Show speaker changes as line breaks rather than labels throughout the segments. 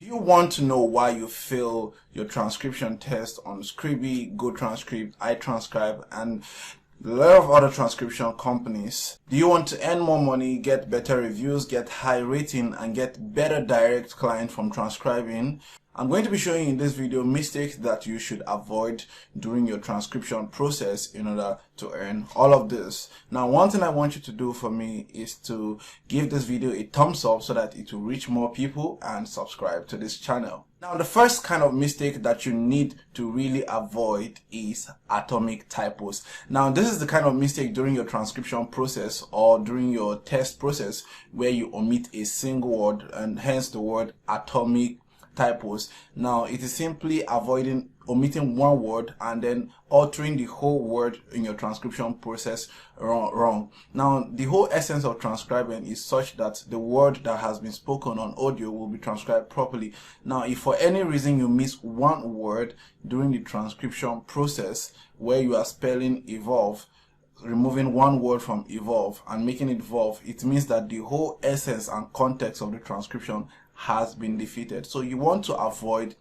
you want to know why you fail your transcription test on Scribie, GoTranscript, iTranscribe, and a lot of other transcription companies? Do you want to earn more money, get better reviews, get high rating, and get better direct client from transcribing? I'm going to be showing you in this video mistakes that you should avoid during your transcription process in order to earn all of this. Now, one thing I want you to do for me is to give this video a thumbs up so that it will reach more people, and subscribe to this channel. Now, the first kind of mistake that you need to really avoid is atomic typos. Now, this is the kind of mistake during your transcription process or during your test process where you omit a single word, and hence the word atomic typos. Now, it is simply omitting one word and then altering the whole word in your transcription process wrong. Now, the whole essence of transcribing is such that the word that has been spoken on audio will be transcribed properly. Now, if for any reason you miss one word during the transcription process where you are spelling evolve, removing one word from evolve and making it volve, it means that the whole essence and context of the transcription has been defeated. So you want to avoid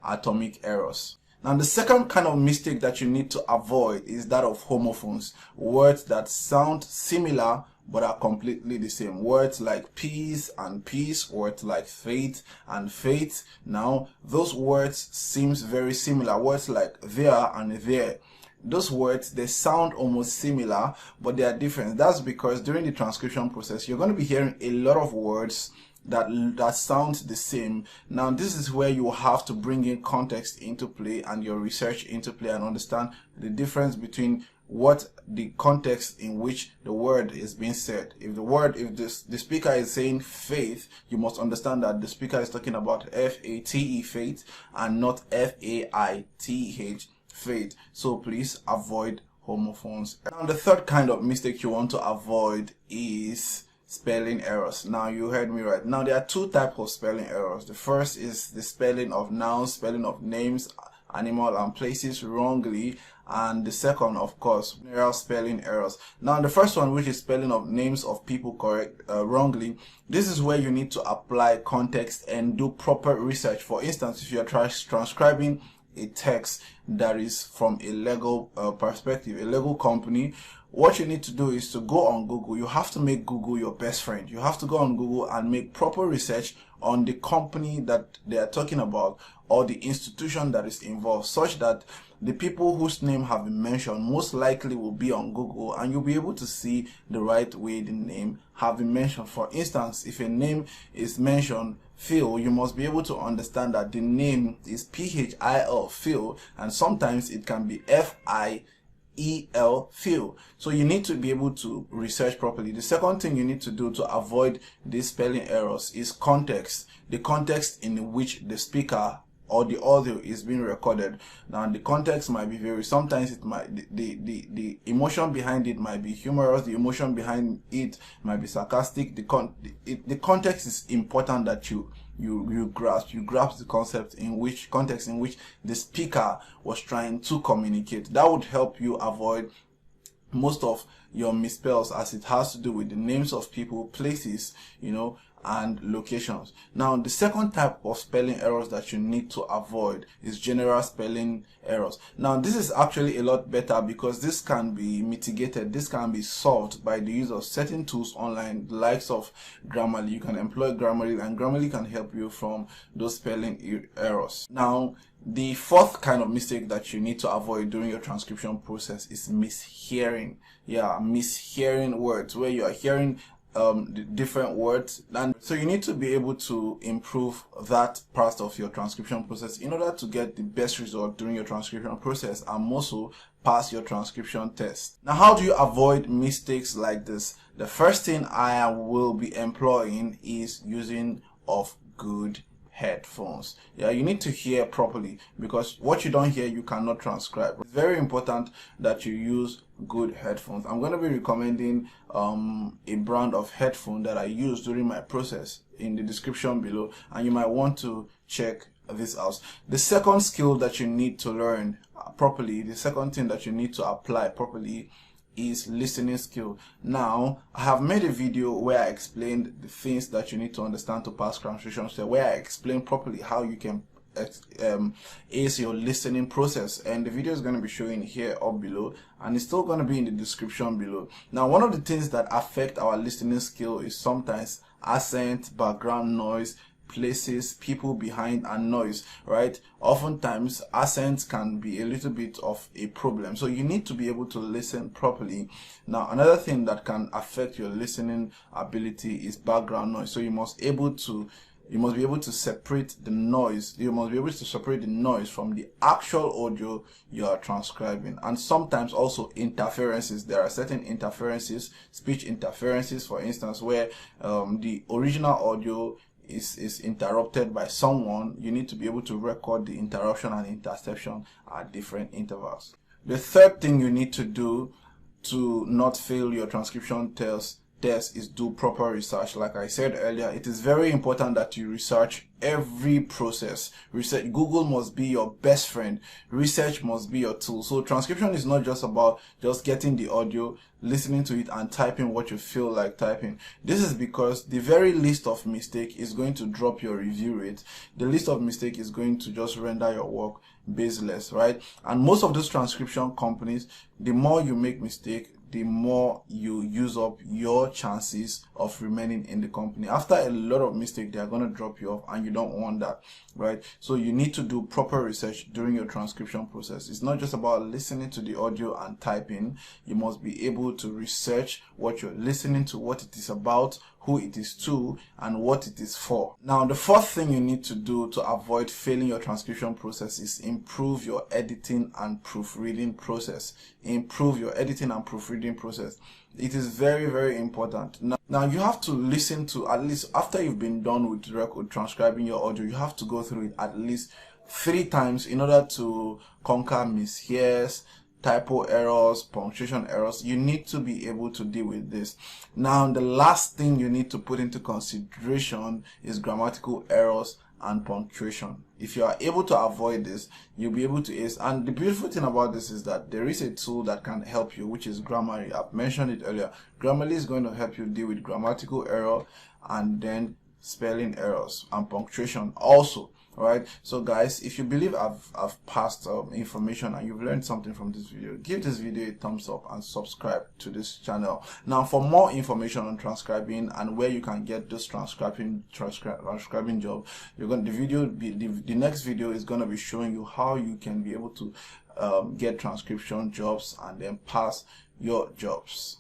atomic errors. Now, the second kind of mistake that you need to avoid is that of homophones, words that sound similar but are completely the same. Words like peace and peace, words like faith and faith. Now, those words seems very similar. Words like there and there, those words, they sound almost similar, but they are different. That's because during the transcription process, you're going to be hearing a lot of words that sounds the same. Now, this is where you have to bring in context into play and your research into play and understand the difference between what the context in which the word is being said. If the speaker is saying faith, you must understand that the speaker is talking about F-A-T-E, faith, and not F-A-I-T-H, faith. So please avoid homophones. Now, the third kind of mistake you want to avoid is spelling errors. Now, you heard me right. Now, there are two types of spelling errors. The first is the spelling of nouns, spelling of names, animal, and places wrongly. And the second, of course, general spelling errors. Now, the first one, which is spelling of names of people wrongly, this is where you need to apply context and do proper research. For instance, if you are transcribing a text that is from a legal perspective, a legal company, what you need to do is to go on Google. You have to make Google your best friend. You have to go on Google and make proper research on the company that they are talking about or the institution that is involved, such that the people whose name have been mentioned most likely will be on Google, and you'll be able to see the right way the name have been mentioned. For instance, if a name is mentioned Phil, you must be able to understand that the name is P-H-I-L, Phil, and sometimes it can be F-I-E-L, Phil. So you need to be able to research properly. The second thing you need to do to avoid these spelling errors is context. The context in which the speaker or the audio is being recorded. Now, the context might be very, sometimes it might, the emotion behind it might be humorous, the emotion behind it might be sarcastic. The context is important that you grasp the context in which the speaker was trying to communicate. That would help you avoid most of your misspells, as it has to do with the names of people, places, and locations. Now, the second type of spelling errors that you need to avoid is general spelling errors. Now, this is actually a lot better because this can be mitigated. This can be solved by the use of certain tools online, the likes of Grammarly. You can employ Grammarly, and Grammarly can help you from those spelling errors. Now, the fourth kind of mistake that you need to avoid during your transcription process is mishearing. Yeah, mishearing words, where you are hearing the different words, and so you need to be able to improve that part of your transcription process in order to get the best result during your transcription process and also pass your transcription test. Now, how do you avoid mistakes like this? The first thing I will be employing is using of good headphones. Yeah, you need to hear properly, because what you don't hear, you cannot transcribe. It's very important that you use good headphones. I'm going to be recommending a brand of headphone that I use during my process in the description below, and you might want to check this out. The second skill that you need to learn properly, the second thing that you need to apply properly is listening skill. Now, I have made a video where I explained the things that you need to understand to pass transcription, so where I explain properly how you can ace your listening process, and the video is going to be showing here up below, and it's still going to be in the description below. Now, one of the things that affect our listening skill is sometimes accent, background noise, places, people behind, and noise, right? Oftentimes accents can be a little bit of a problem, so you need to be able to listen properly. Now, another thing that can affect your listening ability is background noise, so you must be able to separate the noise. You must be able to separate the noise from the actual audio you are transcribing. And sometimes also interferences. There are certain interferences, speech interferences, for instance, where the original audio is interrupted by someone. You need to be able to record the interruption and interception at different intervals. The third thing you need to do to not fail your transcription test is do proper research. Like I said earlier, it is very important that you research every process. Google must be your best friend. Research must be your tool. So transcription is not just about just getting the audio, listening to it, and typing what you feel like typing. This is because the very least of mistake is going to drop your review rate. The least of mistake is going to just render your work baseless, right? And most of those transcription companies, the more you make mistake, the more you use up your chances of remaining in the company. After a lot of mistakes, they are going to drop you off, and you don't want that, right? So you need to do proper research during your transcription process. It's not just about listening to the audio and typing. You must be able to research what you're listening to, what it is about, who it is to, and what it is for. Now, the fourth thing you need to do to avoid failing your transcription process is improve your editing and proofreading process. Improve your editing and proofreading process. It is very, very important. Now you have to listen to, at least after you've been done with transcribing your audio, you have to go through it at least 3 times in order to conquer mishears, typo errors, punctuation errors. You need to be able to deal with this. Now, the last thing you need to put into consideration is grammatical errors and punctuation. If you are able to avoid this, you'll be able to ace. And the beautiful thing about this is that there is a tool that can help you, which is Grammarly. I've mentioned it earlier. Grammarly is going to help you deal with grammatical error and then spelling errors and punctuation also. Alright, so guys, if you believe I've passed information and you've learned something from this video, give this video a thumbs up and subscribe to this channel. Now, for more information on transcribing and where you can get this transcribing job, the next video is going to be showing you how you can be able to get transcription jobs and then pass your jobs.